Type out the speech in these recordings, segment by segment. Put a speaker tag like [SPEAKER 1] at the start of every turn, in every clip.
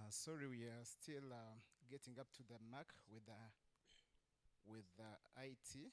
[SPEAKER 1] Sorry, we are still getting up to the mark with the IT.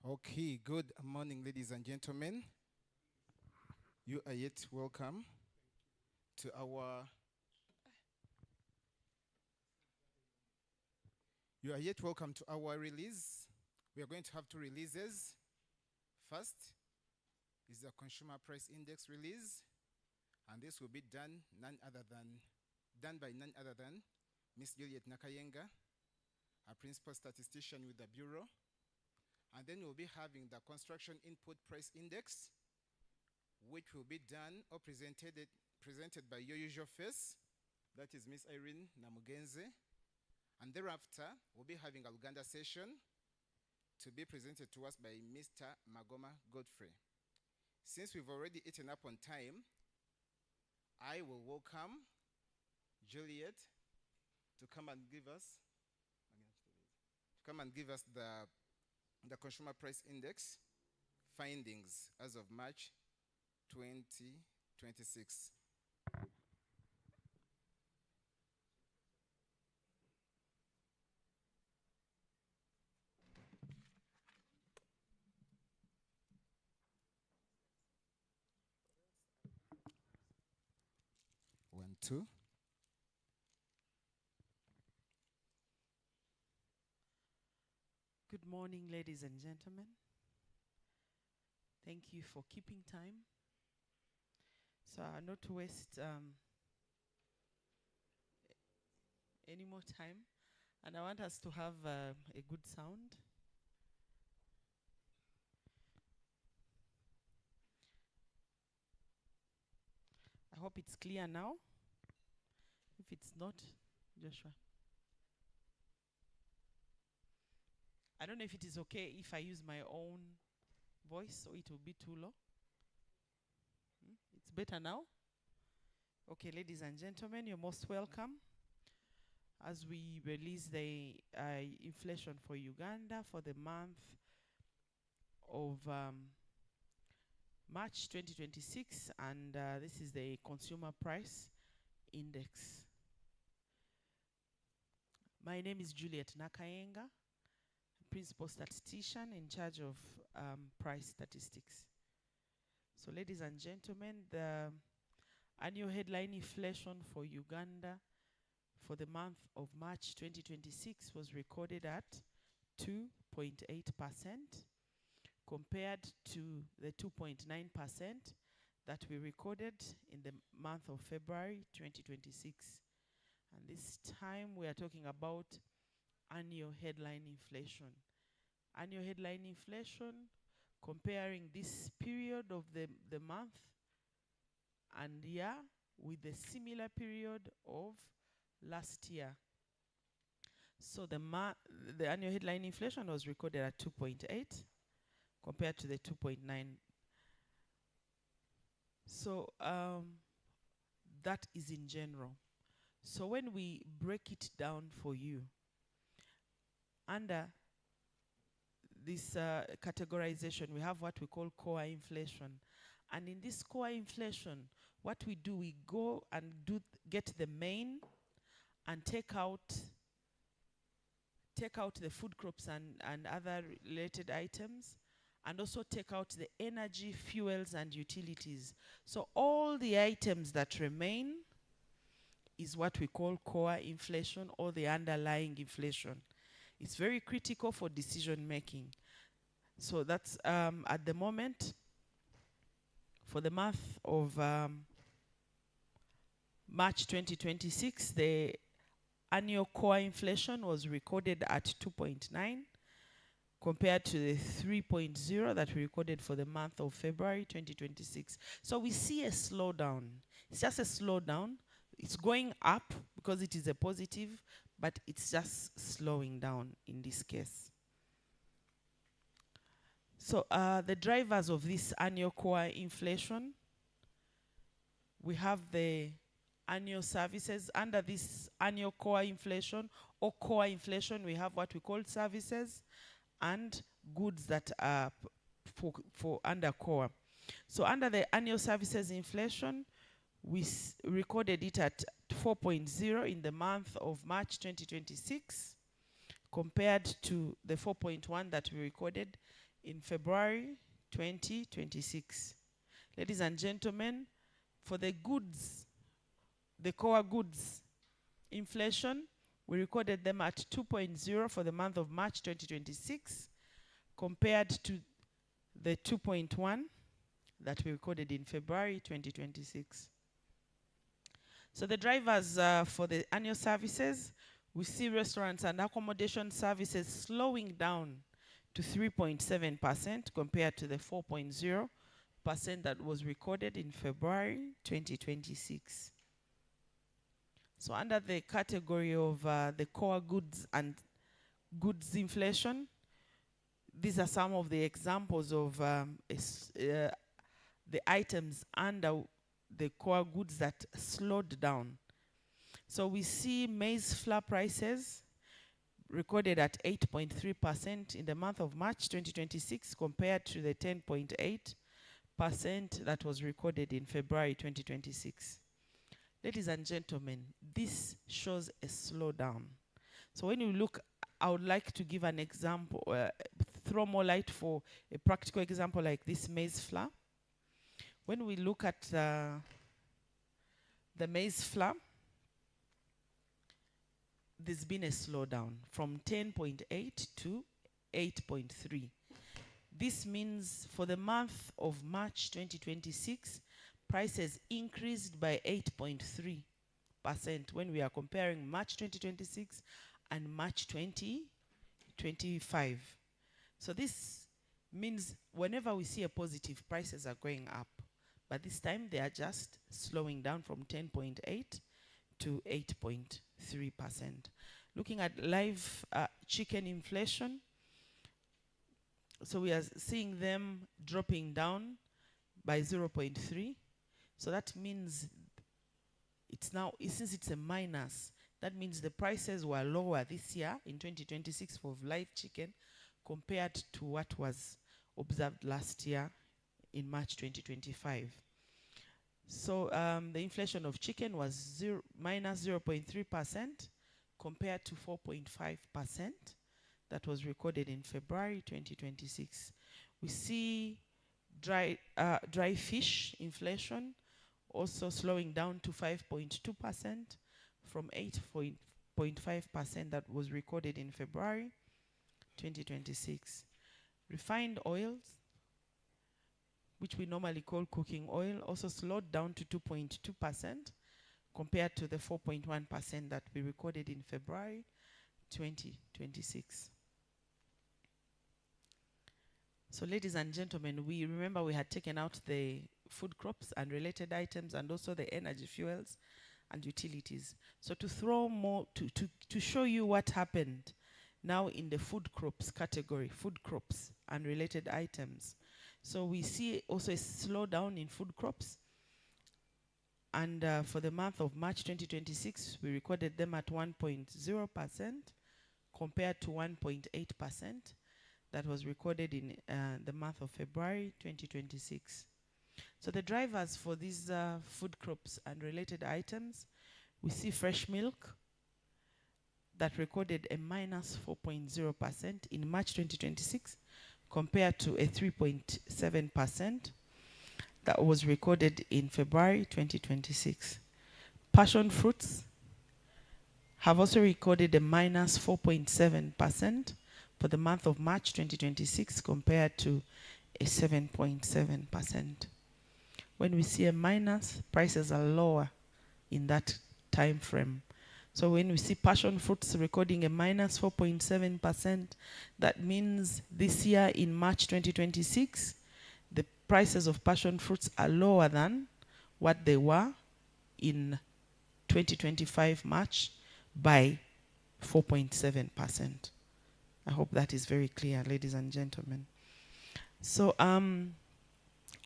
[SPEAKER 1] Okay, good morning, ladies and gentlemen. You are yet welcome to our release. We are going to have two releases. First is the Consumer Price Index release, and this will be done by none other than Miss Juliet Nakayenga, a principal statistician with the Bureau. And then we'll be having the Construction Input Price Index, which will be done or presented by your usual face, that is Miss Irene Namugenze. And thereafter, we'll be having a Uganda session to be presented to us by Mr. Magoma Godfrey. Since we've already eaten up on time, I will welcome Juliet to come and give us the Consumer Price Index findings as of March 2026. One, two.
[SPEAKER 2] Good morning, ladies and gentlemen. Thank you for keeping time. So not to waste any more time, and I want us to have a good sound. I hope it's clear now. If it's not, Joshua. I don't know if it is okay if I use my own voice or it will be too low. It's better now? Okay, ladies and gentlemen, you're most welcome. As we release the inflation for Uganda for the month of March 2026, and this is the Consumer Price Index. My name is Juliet Nakayenga, Principal Statistician in charge of price statistics. So ladies and gentlemen, the annual headline inflation for Uganda for the month of March 2026 was recorded at 2.8% compared to the 2.9% that we recorded in the month of February 2026. And this time we are talking about annual headline inflation. Annual headline inflation comparing this period of the month and year with the similar period of last year. So the annual headline inflation was recorded at 2.8 compared to the 2.9. So that is in general. So when we break it down for you, under this categorization, we have what we call core inflation. And in this core inflation, what we do, we go and get the main and take out the food crops and other related items, and also take out the energy, fuels, and utilities. So all the items that remain is what we call core inflation, or the underlying inflation. It's very critical for decision making. So that's at the moment, for the month of March 2026, the annual core inflation was recorded at 2.9 compared to the 3.0 that we recorded for the month of February 2026. So we see a slowdown. It's just a slowdown. It's going up because it is a positive, but it's just slowing down in this case. So the drivers of this annual core inflation, we have the annual services. Under this annual core inflation or core inflation, we have what we call services and goods that are for under core. So under the annual services inflation, we recorded it at 4.0 in the month of March 2026 compared to the 4.1 that we recorded in February 2026. Ladies and gentlemen, for the goods, the core goods inflation, we recorded them at 2.0 for the month of March 2026, compared to the 2.1 that we recorded in February 2026. So the drivers for the annual services, we see restaurants and accommodation services slowing down to 3.7% compared to the 4.0% that was recorded in February 2026. So under the category of the core goods and goods inflation, these are some of the examples of the items under the core goods that slowed down. So we see maize flour prices recorded at 8.3% in the month of March 2026 compared to the 10.8% that was recorded in February 2026. Ladies and gentlemen, this shows a slowdown. So when you look, I would like to give an example, throw more light for a practical example like this maize flour. When we look at the maize flour, there's been a slowdown from 10.8 to 8.3. This means for the month of March 2026, prices increased by 8.3% when we are comparing March 2026 and March 2025. So this means whenever we see a positive, prices are going up. But this time they are just slowing down from 10.8 to 8.3%. Looking at live chicken inflation, so we are seeing them dropping down by 0.3. So that means it's now, since it's a minus, that means the prices were lower this year in 2026 for live chicken compared to what was observed last year in March 2025. So the inflation of chicken was minus 0.3% compared to 4.5% that was recorded in February 2026. We see dry fish inflation also slowing down to 5.2% from 8.5% that was recorded in February 2026. Refined oils, which we normally call cooking oil, also slowed down to 2.2% compared to the 4.1% that we recorded in February 2026. So ladies and gentlemen, we remember we had taken out the food crops and related items and also the energy fuels and utilities. So to throw more, to show you what happened now in the food crops category, food crops and related items. So we see also a slowdown in food crops. And for the month of March 2026, we recorded them at 1.0% compared to 1.8% that was recorded in the month of February 2026. So the drivers for these food crops and related items, we see fresh milk that recorded a minus 4.0% in March 2026 compared to a 3.7% that was recorded in February 2026. Passion fruits have also recorded a minus 4.7% for the month of March 2026 compared to a 7.7%. When we see a minus, prices are lower in that time frame. So when we see passion fruits recording a minus 4.7%, that means this year in March 2026, the prices of passion fruits are lower than what they were in 2025 March by 4.7%. I hope that is very clear, ladies and gentlemen. So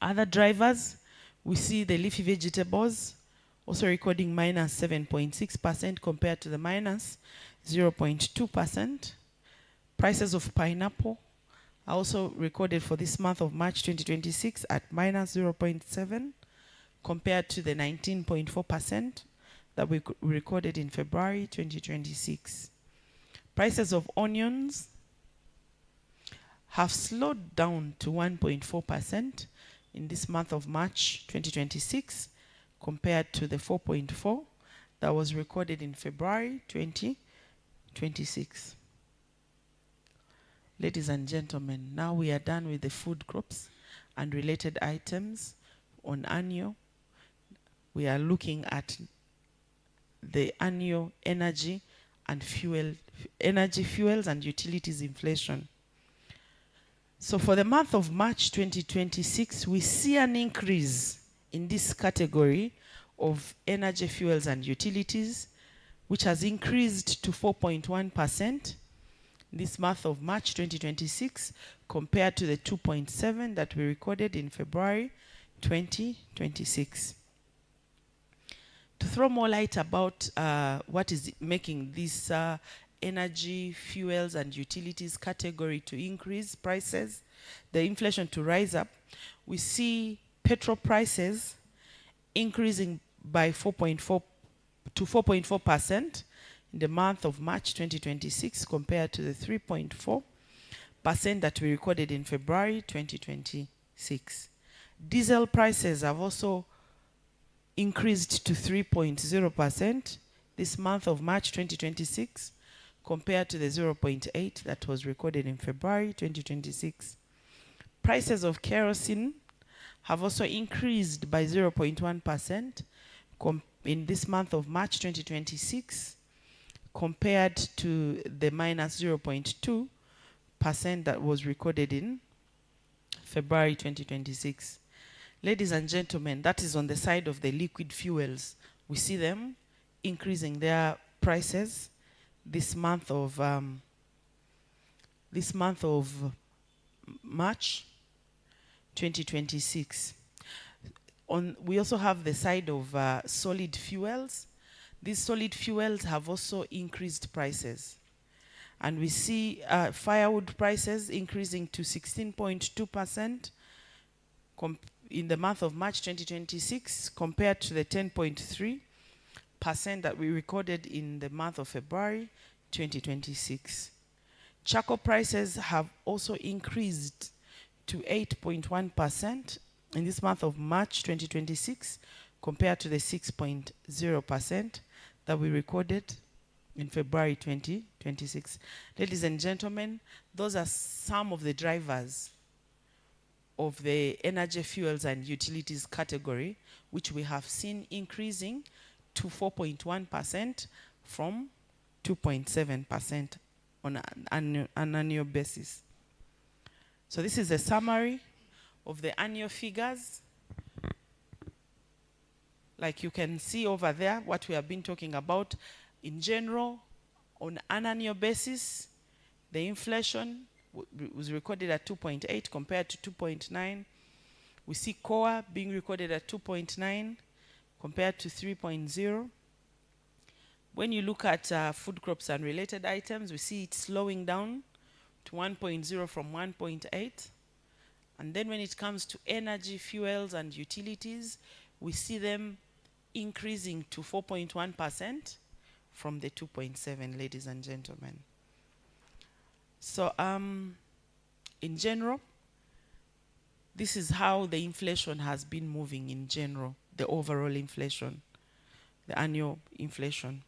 [SPEAKER 2] other drivers, we see the leafy vegetables also recording minus 7.6% compared to the minus 0.2%. Prices of pineapple are also recorded for this month of March 2026 at minus 0.7 compared to the 19.4% that we recorded in February 2026. Prices of onions have slowed down to 1.4% in this month of March 2026 compared to the 4.4 that was recorded in February 2026. Ladies and gentlemen, now we are done with the food groups and related items on annual. We are looking at the annual energy, fuels and utilities inflation. So for the month of March 2026, we see an increase in this category of energy, fuels and utilities, which has increased to 4.1% this month of March 2026 compared to the 2.7 that we recorded in February 2026. To throw more light about what is making this energy, fuels and utilities category to increase prices, the inflation to rise up, we see petrol prices increasing by 4.4% in the month of March 2026 compared to the 3.4% that we recorded in February 2026. Diesel prices have also increased to 3.0% this month of March 2026 compared to the 0.8 that was recorded in February 2026. Prices of kerosene have also increased by 0.1% in this month of March 2026 compared to the minus 0.2% that was recorded in February 2026. Ladies and gentlemen, that is on the side of the liquid fuels. We see them increasing their prices this month of March 2026. We also have the side of solid fuels. These solid fuels have also increased prices. And we see firewood prices increasing to 16.2% in the month of March 2026 compared to the 10.3% that we recorded in the month of February 2026. Charcoal prices have also increased to 8.1% in this month of March 2026 compared to the 6.0% that we recorded in February 2026. Ladies and gentlemen, those are some of the drivers of the energy, fuels and utilities category, which we have seen increasing to 4.1% from 2.7% on an annual basis. So this is a summary of the annual figures. Like you can see over there, what we have been talking about in general, on an annual basis, the inflation was recorded at 2.8 compared to 2.9. We see COA being recorded at 2.9 compared to 3.0. When you look at food crops and related items, we see it slowing down to 1.0 from 1.8. And then when it comes to energy, fuels and utilities, we see them increasing to 4.1% from the 2.7, ladies and gentlemen. So in general, this is how the inflation has been moving in general, the overall inflation, the annual inflation.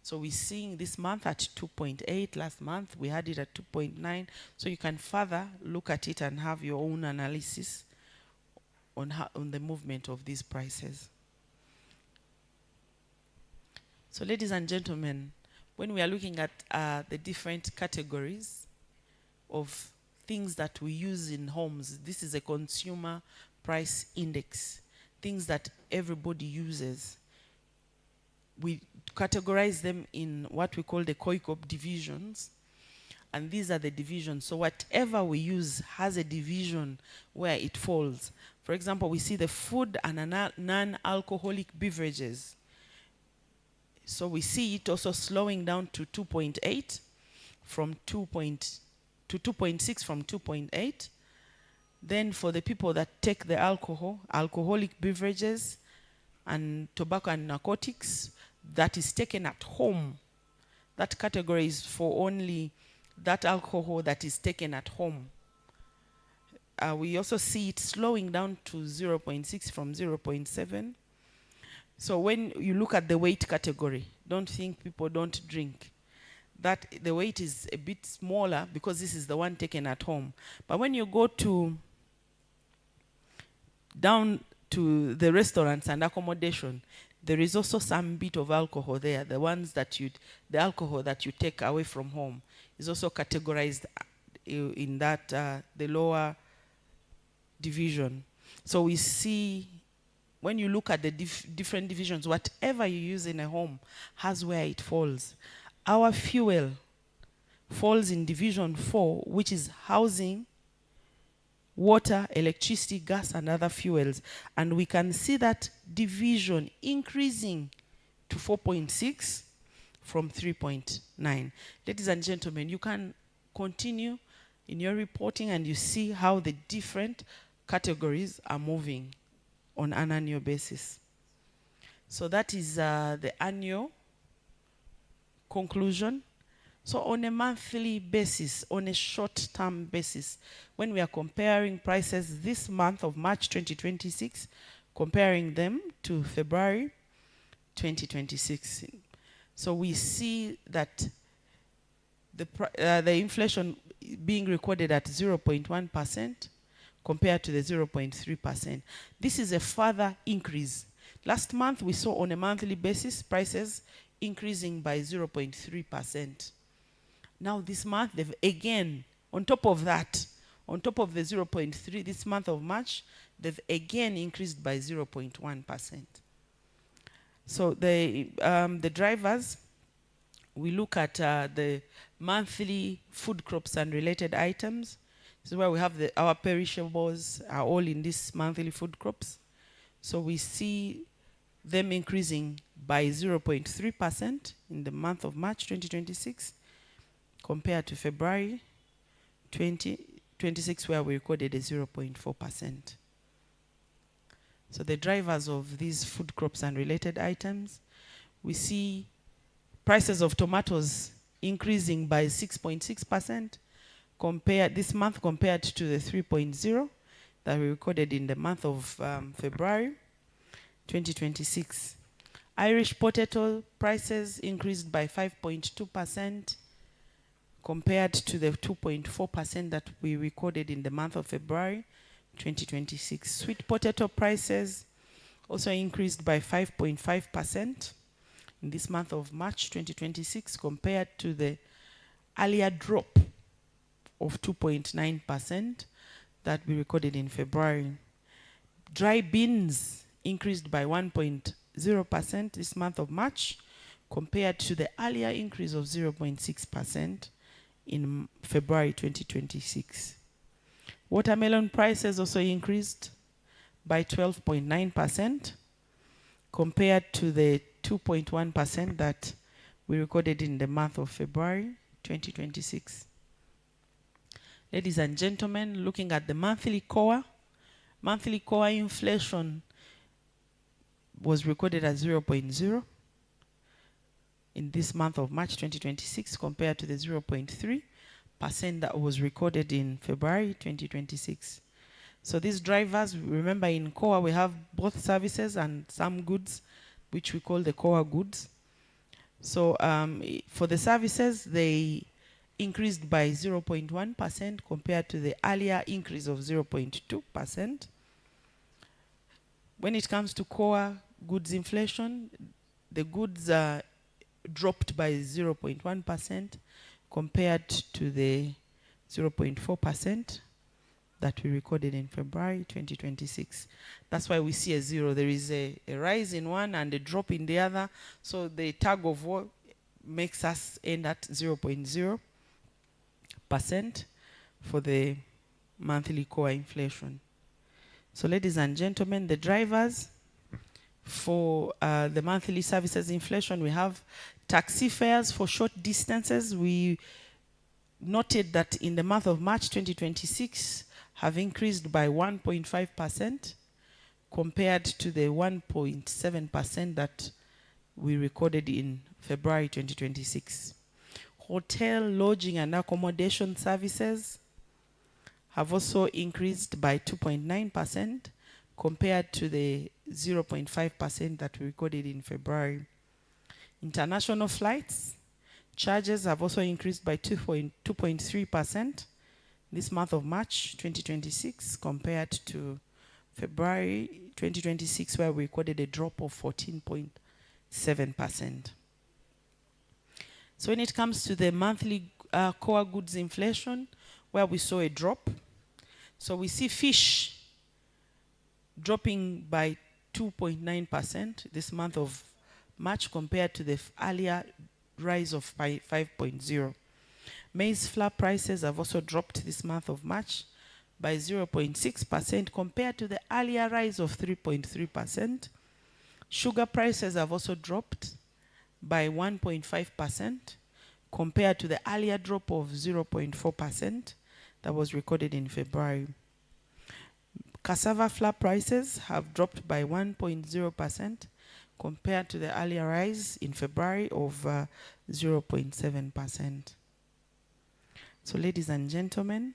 [SPEAKER 2] So we're seeing this month at 2.8. Last month we had it at 2.9. So you can further look at it and have your own analysis on the movement of these prices. So ladies and gentlemen, when we are looking at the different categories of things that we use in homes, this is a consumer price index, things that everybody uses. We categorize them in what we call the COICOP divisions, and these are the divisions. So whatever we use has a division where it falls. For example, we see the food and non-alcoholic beverages. So we see it also slowing down to 2.8 from 2.6 from 2.8. Then for the people that take the alcoholic beverages and tobacco and narcotics, that is taken at home. That category is for only that alcohol that is taken at home. we also see it slowing down to 0.6 from 0.7. So when you look at the weight category, don't think people don't drink. That the weight is a bit smaller because this is the one taken at home. But when you go to down to the restaurants and accommodation, there is also some bit of alcohol there. The alcohol that you take away from home is also categorized in that the lower division. So we see, when you look at the different divisions, whatever you use in a home has where it falls. Our fuel falls in division 4, which is housing, water, electricity, gas, and other fuels. And we can see that division increasing to 4.6 from 3.9. Ladies and gentlemen, you can continue in your reporting and you see how the different categories are moving on an annual basis. So that is the annual conclusion. So on a monthly basis, on a short-term basis, when we are comparing prices this month of March 2026, comparing them to February 2026. So we see that the inflation being recorded at 0.1% compared to the 0.3%. This is a further increase. Last month, we saw on a monthly basis prices increasing by 0.3%. Now this month, they've again, on top of that, on top of the 0.3 this month of March, they've again increased by 0.1%. So the drivers, we look at the monthly food crops and related items. This is where we have our perishables are all in these monthly food crops. So we see them increasing by 0.3% in the month of March 2026 compared to February 2026, where we recorded a 0.4%. So the drivers of these food crops and related items, we see prices of tomatoes increasing by 6.6% this month compared to the 3.0 that we recorded in the month of February 2026. Irish potato prices increased by 5.2% compared to the 2.4% that we recorded in the month of February 2026. Sweet potato prices also increased by 5.5% in this month of March 2026 compared to the earlier drop of 2.9% that we recorded in February. Dry beans increased by 1.0% this month of March compared to the earlier increase of 0.6% in February 2026. Watermelon prices also increased by 12.9% compared to the 2.1% that we recorded in the month of February 2026. Ladies and gentlemen, looking at the monthly COA inflation was recorded at 0.0 in this month of March 2026 compared to the 0.3% that was recorded in February 2026. So these drivers, remember in COA we have both services and some goods, which we call the COA goods. So for the services, they increased by 0.1% compared to the earlier increase of 0.2%. When it comes to COA goods inflation, the goods dropped by 0.1% compared to the 0.4% that we recorded in February 2026. That's why we see a zero. There is a rise in one and a drop in the other. So the tug of war makes us end at 0.0% for the monthly COA inflation. So ladies and gentlemen, the drivers for the monthly services inflation, we have taxi fares for short distances. We noted that in the month of March 2026 have increased by 1.5% compared to the 1.7% that we recorded in February 2026. Hotel, lodging, and accommodation services have also increased by 2.9% compared to the 0.5% that we recorded in February. International flights charges have also increased by 2.3% this month of March 2026 compared to February 2026, where we recorded a drop of 14.7%. So when it comes to the monthly core goods inflation, where we saw a drop, so we see fish dropping by 2.9% this month of March compared to the earlier rise of 5.0. Maize flour prices have also dropped this month of March by 0.6% compared to the earlier rise of 3.3%. Sugar prices have also dropped by 1.5% compared to the earlier drop of 0.4% that was recorded in February. Cassava flour prices have dropped by 1.0% compared to the earlier rise in February of 0.7%. So ladies and gentlemen,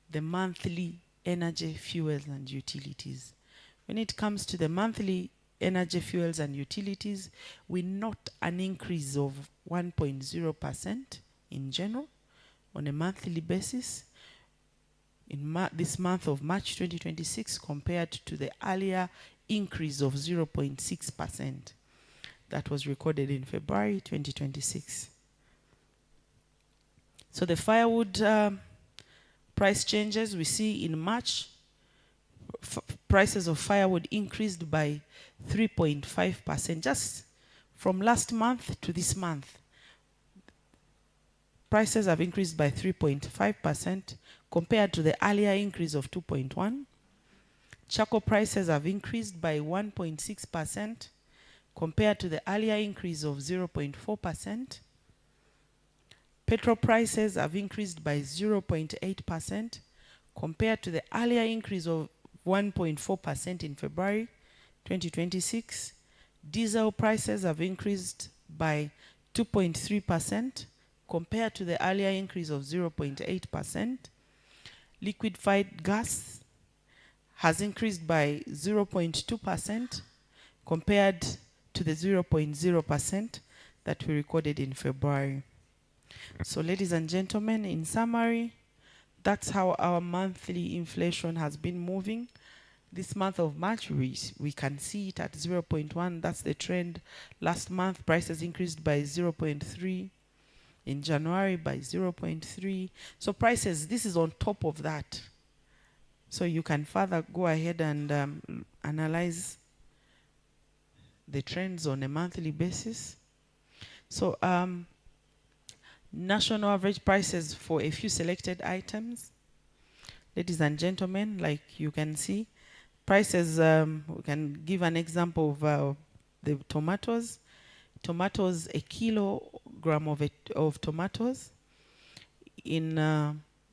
[SPEAKER 2] the monthly energy, fuels and utilities. When it comes to the monthly energy, fuels and utilities, we note an increase of 1.0% in general on a monthly basis in this month of March 2026 compared to the earlier increase of 0.6% that was recorded in February 2026. So the firewood price changes we see in March, prices of firewood increased by 3.5%. Just from last month to this month, prices have increased by 3.5% compared to the earlier increase of 2.1%. Charcoal prices have increased by 1.6% compared to the earlier increase of 0.4%. Petrol prices have increased by 0.8% compared to the earlier increase of 1.4% in February 2026. Diesel prices have increased by 2.3% compared to the earlier increase of 0.8%. Liquefied gas has increased by 0.2% compared to the 0.0% that we recorded in February. So ladies and gentlemen, in summary, that's how our monthly inflation has been moving. This month of March, we can see it at 0.1. That's the trend. Last month, prices increased by 0.3. In January, by 0.3. So prices, this is on top of that. So you can further go ahead and analyze the trends on a monthly basis. So national average prices for a few selected items. Ladies and gentlemen, like you can see, prices, we can give an example of the tomatoes. Tomatoes, a kilogram of tomatoes in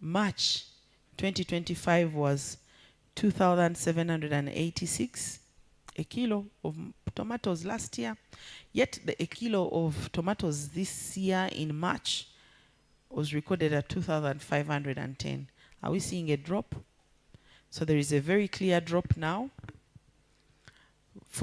[SPEAKER 2] March 2025 was 2,786 a kilo of tomatoes last year. Yet a kilo of tomatoes this year in March was recorded at 2,510. Are we seeing a drop? So there is a very clear drop now. For